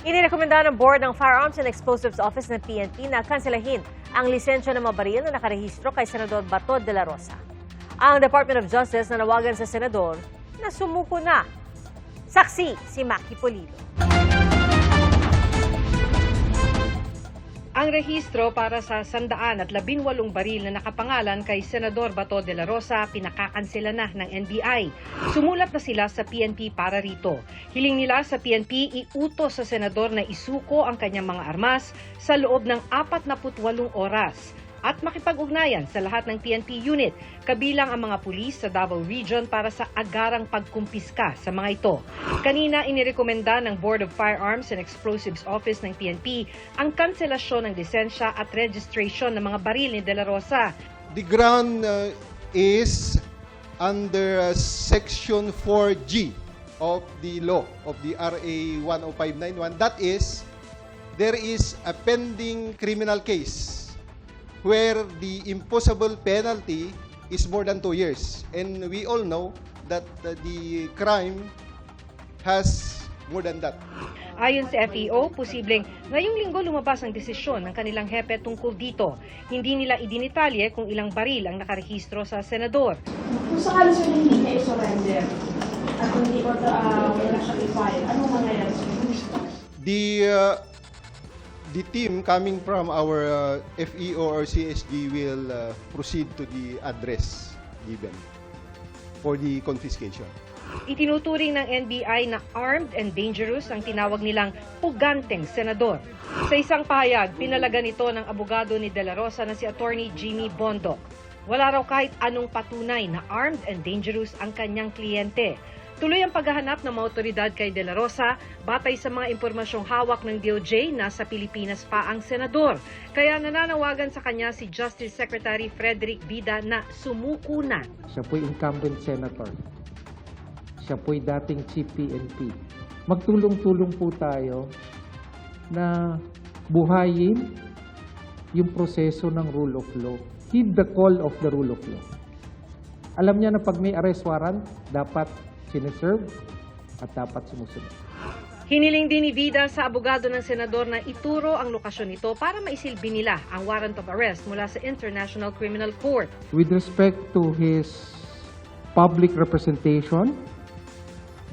Inirekomenda ng Board ng Firearms and Explosives Office ng PNP na kanselahin ang lisensya ng mga baril na nakarehistro kay Senador Bato de la Rosa. Ang Department of Justice nanawagan sa Senador na sumuko na. Saksi si Maki Pulido. Ang rehistro para sa 118 baril na nakapangalan kay Senador Bato de la Rosa pinakakansela na ng NBI. Sumulat na sila sa PNP para rito. Hiling nila sa PNP iutos sa senador na isuko ang kanyang mga armas sa loob ng 48 oras at makipag-ugnayan sa lahat ng PNP unit, kabilang ang mga pulis sa Davao Region para sa agarang pagkumpiska sa mga ito. Kanina inirekomenda ng Board of Firearms and Explosives Office ng PNP ang kanselasyon ng lisensya at registration ng mga baril ni De La Rosa. The ground is under Section 4G of the law of the RA 10591. That is, there is a pending criminal case where the imposable penalty is more than 2 years. And we all know that the crime has more than that. Ayon sa FEO, posibleng ngayong linggo lumabas ang desisyon ng kanilang hepe tungkol dito. Hindi nila idinitalye kung ilang baril ang nakarehistro sa senador. Kung sakali siya hindi niya i-surrender at hindi ko wala siya i-file, anong mangyayari sa The team coming from our FEO or CSG will proceed to the address given for the confiscation. Itinuturing ng NBI na armed and dangerous ang tinawag nilang puganteng senador. Sa isang pahayag, pinalagan ito ng abogado ni De La Rosa na si Attorney Jimmy Bondoc. Wala raw kahit anong patunay na armed and dangerous ang kanyang kliyente. Tuloy ang paghahanap ng mga otoridad kay De La Rosa batay sa mga impormasyong hawak ng DOJ na sa Pilipinas pa ang senador. Kaya nananawagan sa kanya si Justice Secretary Frederick Vida na sumuko na. Siya po'y incumbent senator. Siya po'y dating chief PNP. Magtulong-tulong po tayo na buhayin yung proseso ng rule of law. Heed the call of the rule of law. Alam niya na pag may arrest warrant, dapat sineserve at dapat sumusunod. Hiniling din ni Vida sa abogado ng senador na ituro ang lokasyon nito para maisilbi nila ang warrant of arrest mula sa International Criminal Court. With respect to his public representation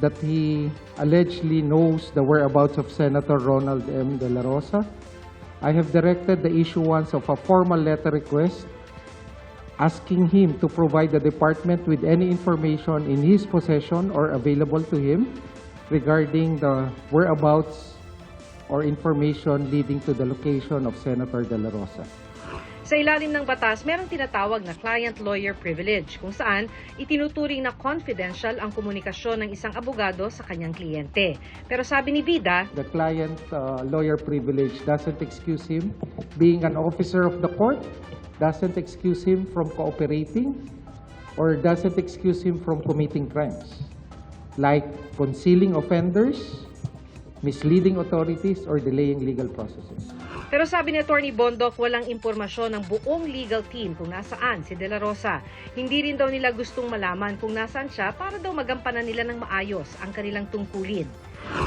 that he allegedly knows the whereabouts of Senator Ronald M. De La Rosa, I have directed the issuance of a formal letter request asking him to provide the department with any information in his possession or available to him regarding the whereabouts or information leading to the location of Senator De La Rosa. Sa ilalim ng batas, merong tinatawag na client-lawyer privilege kung saan itinuturing na confidential ang komunikasyon ng isang abogado sa kanyang kliyente. Pero sabi ni Vida, the client-lawyer privilege doesn't excuse him being an officer of the court, doesn't excuse him from cooperating, or doesn't excuse him from committing crimes like concealing offenders, misleading authorities, or delaying legal processes. Pero sabi ni Attorney Bondoc, walang impormasyon ng buong legal team kung nasaan si De La Rosa. Hindi rin daw nila gustong malaman kung nasaan siya para daw magampanan nila ng maayos ang kanilang tungkulin.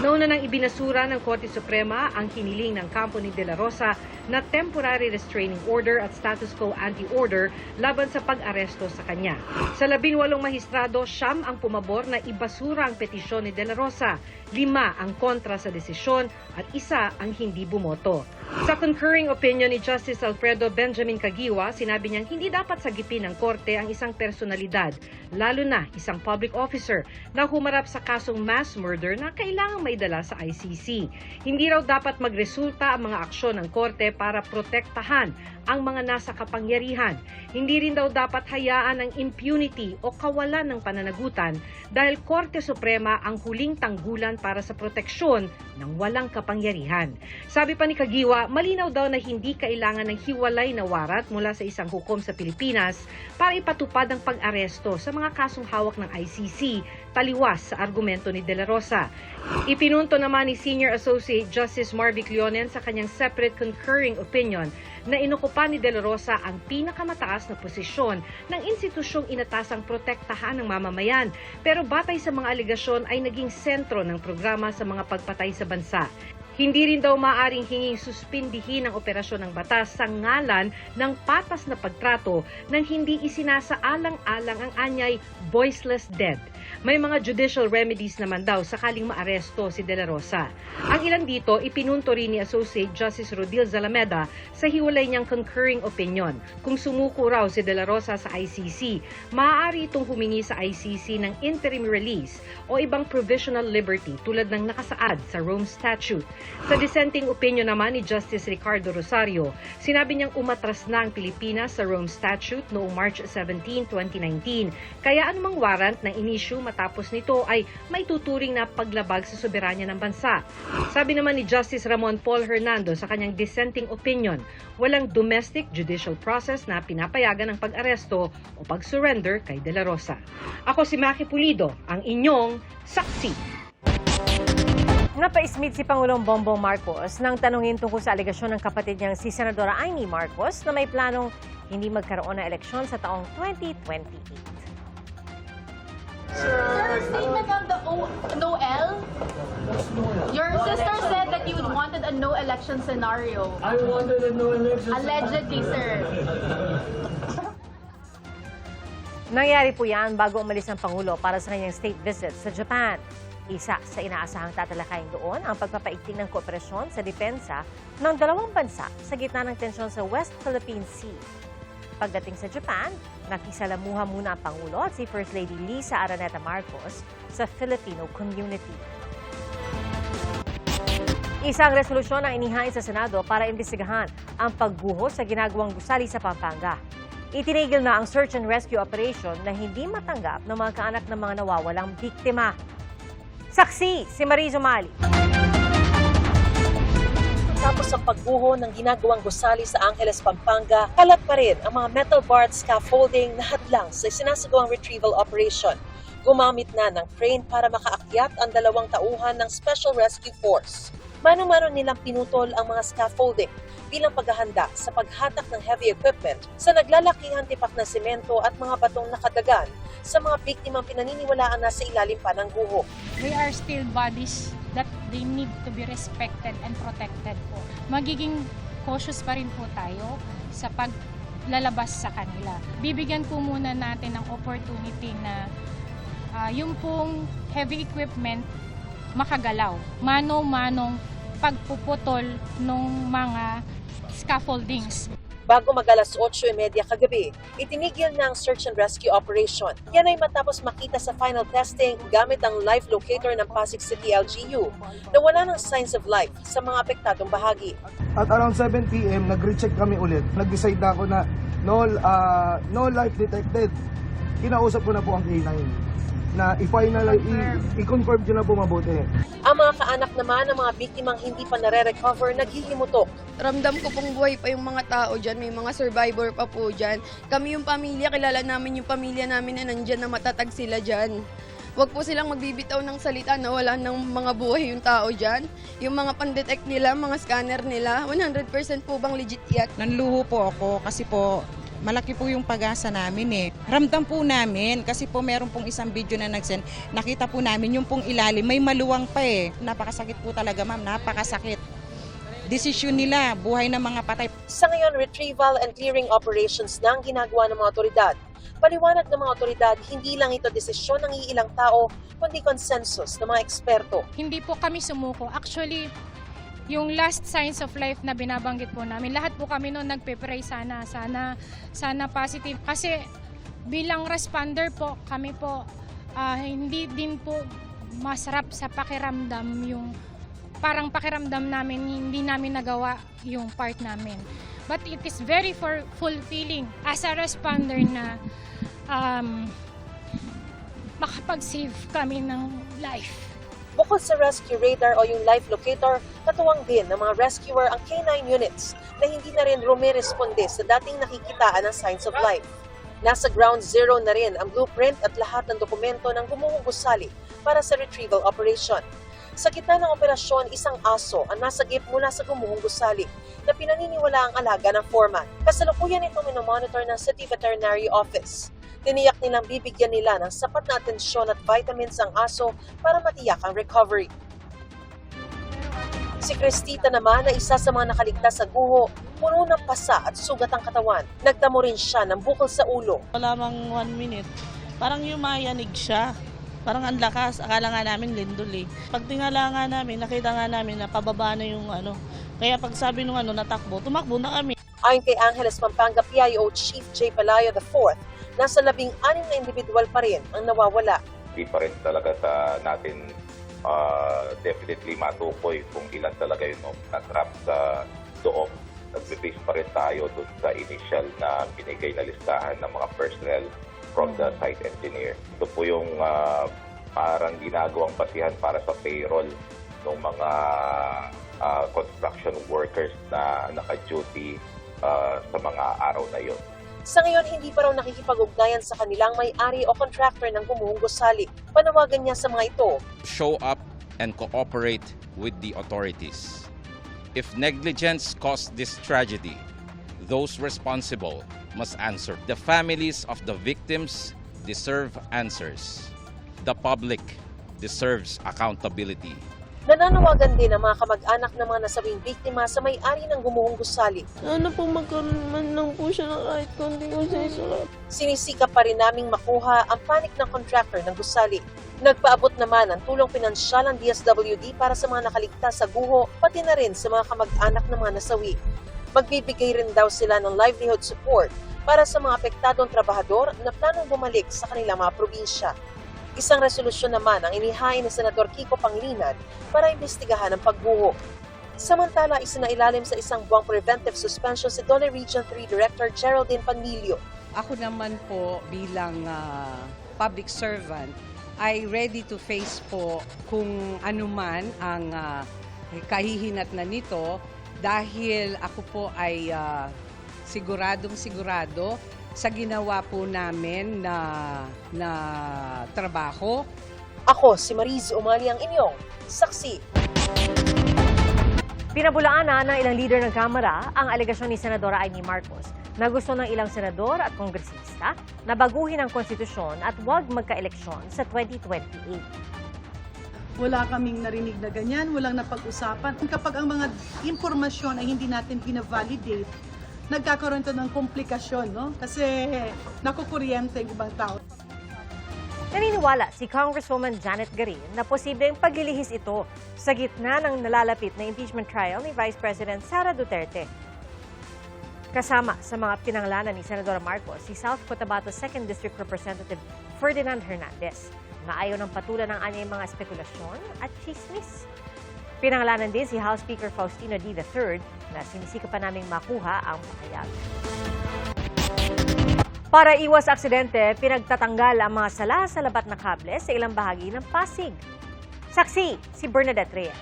Nauna nang ibinasura ng Korte Suprema ang hiniling ng kampo ni De La Rosa na temporary restraining order at status quo anti-order laban sa pag-aresto sa kanya. Sa 18 mahistrado, 9 ang pumabor na ibasura ang petisyon ni De La Rosa, 5 ang kontra sa desisyon at 1 ang hindi bumoto. Sa concurring opinion ni Justice Alfredo Benjamin Caguioa, sinabi niyang hindi dapat sagipin ng korte ang isang personalidad, lalo na isang public officer na humarap sa kasong mass murder na kailangang maidala sa ICC. Hindi raw dapat magresulta ang mga aksyon ng korte para protektahan ang mga nasa kapangyarihan. Hindi rin daw dapat hayaan ang impunity o kawalan ng pananagutan dahil Korte Suprema ang huling tanggulan para sa proteksyon ng walang kapangyarihan. Sabi pa ni Caguioa, malinaw daw na hindi kailangan ng hiwalay na warat mula sa isang hukom sa Pilipinas para ipatupad ang pag-aresto sa mga kasong hawak ng ICC, taliwas sa argumento ni De La Rosa. Ipinunto naman ni Senior Associate Justice Marvic Leonen sa kanyang separate concurring opinion na inukupa ni De La Rosa ang pinakamataas na posisyon ng institusyong inatasang protektahan ng mamamayan, pero batay sa mga alegasyon ay naging sentro ng programa sa mga pagpatay sa bansa. Hindi rin daw maaaring hinging suspindihin ang operasyon ng batas sa ngalan ng patas na pagtrato nang hindi isinasaalang-alang ang anyay voiceless dead. May mga judicial remedies naman daw sakaling maaresto si De La Rosa. Ang ilan dito ipinunto rin ni Associate Justice Rodil Zalameda sa hiwalay niyang concurring opinion. Kung sumuko raw si De La Rosa sa ICC, maaari itong humingi sa ICC ng interim release o ibang provisional liberty tulad ng nakasaad sa Rome Statute. Sa dissenting opinion naman ni Justice Ricardo Rosario, sinabi niyang umatras na ang Pilipinas sa Rome Statute noong March 17, 2019. Kaya anumang warrant na inisyu matapos nito ay may tuturing na paglabag sa soberanya ng bansa. Sabi naman ni Justice Ramon Paul Hernando sa kanyang dissenting opinion, walang domestic judicial process na pinapayagan ang pag-aresto o pag-surrender kay De La Rosa. Ako si Maki Pulido, ang inyong saksi. Napaismid si Pangulong Bongbong Marcos nang tanungin tungkol sa alegasyon ng kapatid niyang si Senadora Amy Marcos na may planong hindi magkaroon ng eleksyon sa taong 2028. Your statement on the no-L? Your sister said that you wanted a no-election scenario. I wanted a no election. Allegedly, sir. Nangyari po yan bago umalis ang Pangulo para sa kanyang state visit sa Japan. Isa sa inaasahang tatalakayin doon ang pagpapaigting ng kooperasyon sa depensa ng dalawang bansa sa gitna ng tensyon sa West Philippine Sea. Pagdating sa Japan, nakisalamuha muna ang Pangulo at si First Lady Lisa Araneta Marcos sa Filipino community. Isang resolusyon ang inihain sa Senado para imbestigahan ang pagguho sa ginagawang gusali sa Pampanga. Itinigil na ang search and rescue operation na hindi matanggap ng mga kaanak ng mga nawawalang biktima. Saksi si Marizo Mali. Tapos ang pagguho ng ginagawang gusali sa Angeles, Pampanga, kalat pa rin ang mga metal barred scaffolding na hadlang sa sinasagawang retrieval operation. Gumamit na ng crane para makaakyat ang 2 tauhan ng Special Rescue Force. Mano-mano nilang pinutol ang mga scaffolding bilang paghahanda sa paghatak ng heavy equipment sa naglalakihang tipak na semento at mga batong nakadagan sa mga biktimang pinaniniwalaan na sa ilalim pa ng guho. They are still bodies that they need to be respected and protected po. Magiging cautious pa rin po tayo sa paglalabas sa kanila. Bibigyan po muna natin ng opportunity na yung pong heavy equipment makagalaw. Mano-manong pagpuputol ng mga scaffoldings. Bago mag-alas 8:30 kagabi, itinigil na ang search and rescue operation. Yan ay matapos makita sa final testing gamit ang life locator ng Pasig City LGU na wala ng signs of life sa mga apektadong bahagi. At around 7 p.m., nag-recheck kami ulit. Nag-decide na ako na no life detected. Kinausap ko na po ang K9 na i-confirm ko na po mabuti. Ang mga kaanak naman ng mga biktimang hindi pa nare-recover naghihimutok. Ramdam ko pong buhay pa yung mga tao dyan, may mga survivor pa po dyan. Kami yung pamilya, kilala namin yung pamilya namin na nandyan na matatag sila dyan. Huwag po silang magbibitaw ng salita na wala ng mga buhay yung tao dyan. Yung mga pandetect nila, mga scanner nila, 100% po bang legit yan? Nanluho po ako kasi po malaki po yung pag-asa namin eh. Ramdam po namin kasi po meron pong isang video na nagsend. Nakita po namin yung pong ilalim, may maluwang pa eh. Napakasakit po talaga ma'am, napakasakit. Desisyon nila, buhay ng mga patay. Sa ngayon, retrieval and clearing operations na ang ginagawa ng mga otoridad. Paliwanag ng mga otoridad, hindi lang ito desisyon ng iilang tao, kundi consensus ng mga eksperto. Hindi po kami sumuko. Actually, yung last signs of life na binabanggit po namin, lahat po kami noon nagpe-pray sana positive. Kasi bilang responder po, kami po hindi din po masarap sa pakiramdam yung parang pakiramdam namin hindi namin nagawa yung part namin. But it is very fulfilling as a responder na makapag-save kami ng life. Bukod sa rescue radar o yung life locator, katuwang din ng mga rescuer ang K9 units na hindi na rin rumiresponde sa dating nakikitaan ng signs of life. Nasa ground zero na rin ang blueprint at lahat ng dokumento ng gumuhong gusali para sa retrieval operation. Sa gitna ng operasyon, isang aso ang nasagip mula sa gumuhong gusali na pinaniniwala ang alaga ng foreman. Kasalukuyan itong minomonitor ng City Veterinary Office. Tiniyak nilang bibigyan nila ng sapat na atensyon at vitamins ang aso para matiyak ang recovery. Si Cristita naman na isa sa mga nakaligtas sa guho, puno ng pasa at sugat ang katawan. Nagtamo rin siya ng bukol sa ulo. Wala mang 1 minute, parang yumayanig siya. Parang ang lakas, akala nga namin lindol eh. Pag tingala nga namin, nakita nga namin na pababa na yung ano. Kaya pag sabi nung natakbo, tumakbo na kami. Ayon kay Angeles Pampanga PIO Chief J. Palayo IV, nasa 16 na individual pa rin ang nawawala. Hindi pa rin talaga natin definitely matukoy kung ilan talaga yung na-trap sa loob. Nag-base pa rin tayo dun sa initial na binigay na listahan ng mga personnel from the site engineer. Ito po yung parang ginagawang basihan para sa payroll ng mga construction workers na naka-duty sa mga araw na yun. Sa ngayon, hindi pa raw nakikipag-ugnayan sa kanilang may-ari o contractor ng gumuhong gusali. Panawagan niya sa mga ito. Show up and cooperate with the authorities. If negligence caused this tragedy, those responsible must answer. The families of the victims deserve answers. The public deserves accountability. Nananawagan din ang mga kamag-anak ng mga nasabing biktima sa may-ari ng gumuhong gusali. Sana po magkaroon man lang po siya ng kahit konting usay-sarap. Sinisikap pa rin naming makuha ang panik ng contractor ng gusali. Nagpaabot naman ang tulong pinansyal ng DSWD para sa mga nakaligtas sa guho, pati na rin sa mga kamag-anak ng mga nasawi. Magbibigay rin daw sila ng livelihood support para sa mga apektadong trabahador na planong bumalik sa kanilang mga probinsya. Isang resolusyon naman ang inihain ni Senador Kiko Pangilinan para imbestigahan ang pagguho. Samantala, isinailalim sa isang buwang preventive suspension si Dole Region 3 Director Geraldine Panilio. Ako naman po bilang public servant ay ready to face po kung anuman ang kahihinat na nito dahil ako po ay siguradong-sigurado sa ginawa po namin na trabaho. Ako si Mariz Umali ang inyong saksi. Pinabulaan na ng ilang leader ng Kamara ang alegasyon ni Senadora Amy Marcos na gusto ng ilang senador at kongresista na baguhin ang konstitusyon at huwag magka-eleksyon sa 2028. Wala kaming narinig na ganyan, walang napag-usapan. Kapag ang mga impormasyon ay hindi natin pina-validate, nagkakaroon ito ng komplikasyon, no? Kasi nakukuryente yung ibang tao. Naniniwala si Congresswoman Janet Garin na posibleng paglilihis ito sa gitna ng nalalapit na impeachment trial ni Vice President Sara Duterte. Kasama sa mga pinanglanan ni Senadora Marcos, si South Cotabato 2nd District Representative Ferdinand Hernandez na ayaw ng patulan ng anyay mga spekulasyon at chismis. Pinanglanan din si House Speaker Faustino D. III na sinisika pa naming makuha ang pahayag. Para iwas aksidente, pinagtatanggal ang mga sala sa labat na kable sa ilang bahagi ng Pasig. Saksi, si Bernadette Reyes.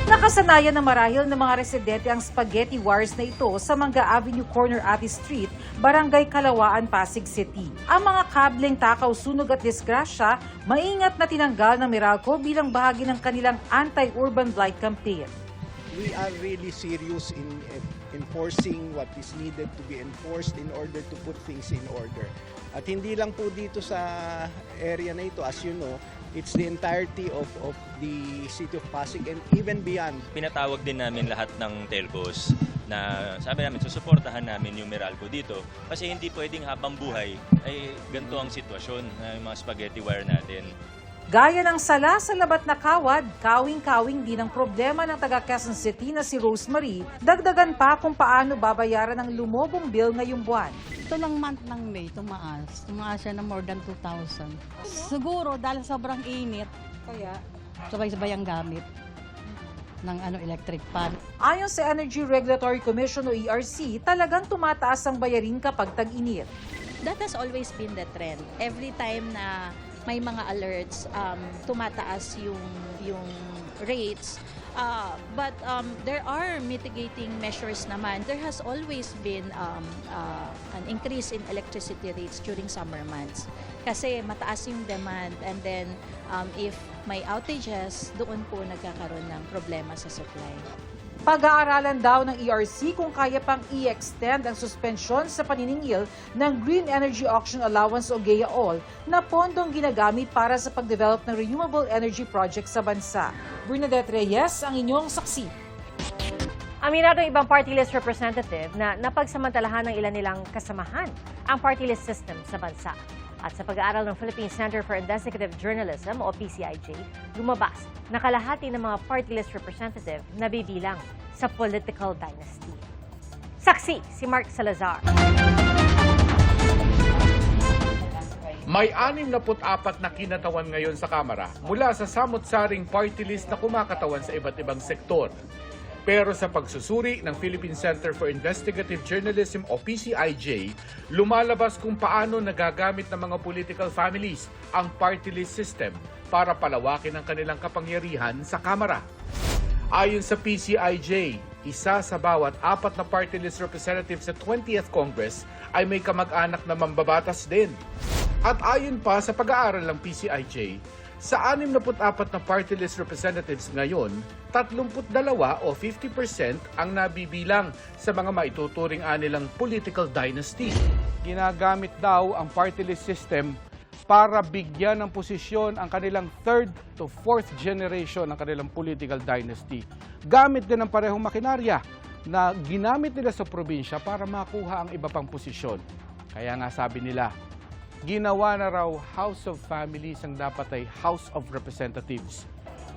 Nakasanayan na marahil ng mga residente ang spaghetti wires na ito sa Mangga Avenue Corner Ati Street, Barangay Kalawaan, Pasig City. Ang mga kableng takaw, sunog at disgrasya, maingat na tinanggal ng Meralco bilang bahagi ng kanilang anti-urban blight campaign. We are really serious in enforcing what is needed to be enforced in order to put things in order. At hindi lang po dito sa area na ito, as you know, it's the entirety of the city of Pasig and even beyond. Pinatawag din namin lahat ng telcos na sabi namin, susuportahan namin yung Meralco dito kasi hindi pwedeng habang buhay ay ganito ang sitwasyon ng mga spaghetti wire natin. Gaya ng sala sa labat na kawad, kawing-kawing din ang problema ng taga Quezon City na si Rosemary. Dagdagan pa kung paano babayaran ang lumobong bill ngayong buwan. Ito lang month ng May, tumaas. Tumaas siya ng more than 2,000. Siguro dahil sobrang init, kaya sabay-sabay ang gamit ng electric pan. Ayon sa Energy Regulatory Commission o ERC, talagang tumataas ang bayarin kapag tag-init. That has always been the trend. Every time na may mga alerts, tumataas yung rates. But there are mitigating measures naman. There has always been an increase in electricity rates during summer months. Kasi mataas yung demand and then if may outages, doon po nagkakaroon ng problema sa supply. Pag-aaralan daw ng ERC kung kaya pang i-extend ang suspensyon sa paniningil ng Green Energy Auction Allowance o GEAOL na pondong ginagamit para sa pagdevelop ng renewable energy project sa bansa. Bernadette Reyes, ang inyong saksi. Aminado ng ibang party list representative na napagsamantalahan ng ilan nilang kasamahan ang party list system sa bansa. At sa pag-aaral ng Philippine Center for Investigative Journalism o PCIJ, lumabas na kalahati ng mga party list representative na bibilang sa political dynasty. Saksi si Mark Salazar. May 64 na kinatawan ngayon sa Kamara mula sa samot-saring party list na kumakatawan sa iba't ibang sektor. Pero sa pagsusuri ng Philippine Center for Investigative Journalism o PCIJ, lumalabas kung paano nagagamit ng mga political families ang party list system para palawakin ang kanilang kapangyarihan sa Kamara. Ayon sa PCIJ, isa sa bawat 4 na party list representative sa 20th Congress ay may kamag-anak na mambabatas din. At ayon pa sa pag-aaral ng PCIJ, sa 64 na party list representatives ngayon, 32 o 50% ang nabibilang sa mga maituturing anilang political dynasty. Ginagamit daw ang party list system para bigyan ng posisyon ang kanilang 3rd to 4th generation ng kanilang political dynasty. Gamit din ang parehong makinarya na ginamit nila sa probinsya para makuha ang iba pang posisyon. Kaya nga sabi nila, ginawa na raw House of Families ang dapat ay House of Representatives.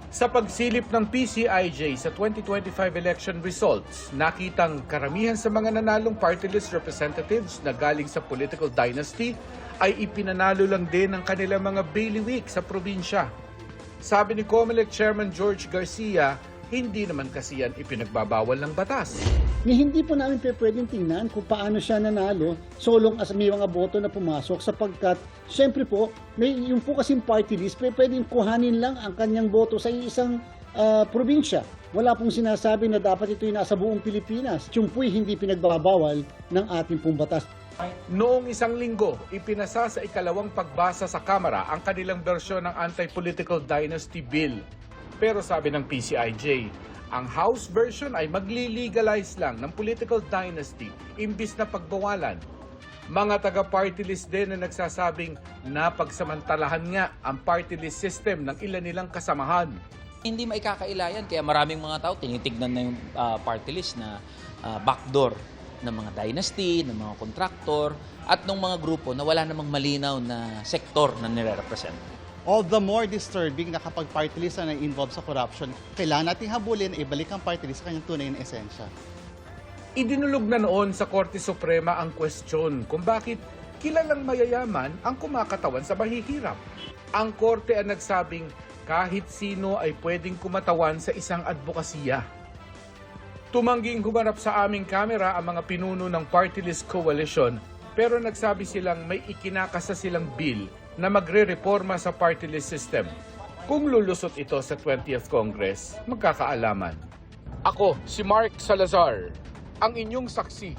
Sa pagsilip ng PCIJ sa 2025 election results, nakitang karamihan sa mga nanalong party list representatives na galing sa political dynasty ay ipinanalo lang din ang kanilang mga bailiwick sa probinsya. Sabi ni COMELEC Chairman George Garcia, hindi naman kasi yan ipinagbabawal ng batas. Hindi po namin pwedeng tingnan kung paano siya nanalo so long as may mga boto na pumasok sapagkat siyempre po, yung po kasing party list, pwedeng kuhanin lang ang kanyang boto sa isang probinsya. Wala pong sinasabi na dapat ito'y nasa buong Pilipinas. Yung po'y hindi pinagbabawal ng ating pong batas. Noong isang linggo, ipinasa sa ikalawang pagbasa sa Kamara ang kanilang bersyon ng Anti-Political Dynasty Bill. Pero sabi ng PCIJ, ang House version ay magli-legalize lang ng political dynasty imbis na pagbawalan. Mga taga-party list din na nagsasabing napagsamantalahan nga ang party list system ng ilan nilang kasamahan. Hindi maikakaila yan, kaya maraming mga tao tinitignan na yung party list na backdoor ng mga dynasty, ng mga kontraktor, at ng mga grupo na wala namang malinaw na sektor na nire-represent. All the more disturbing na kapag party list na involved sa corruption, kailangan nating habulin, ibalik ang party list sa kanyang tunay na esensya. Idinulog na noon sa Korte Suprema ang kwestiyon kung bakit kilalang mayayaman ang kumakatawan sa mahihirap. Ang Korte ang nagsabing kahit sino ay pwedeng kumatawan sa isang advokasya. Tumangging humarap sa aming kamera ang mga pinuno ng Party List Coalition, pero nagsabi silang may ikinakasa silang bill na magre-reforma sa party list system. Kung lulusot ito sa 20th Congress, magkakaalaman. Ako, si Mark Salazar, ang inyong saksi.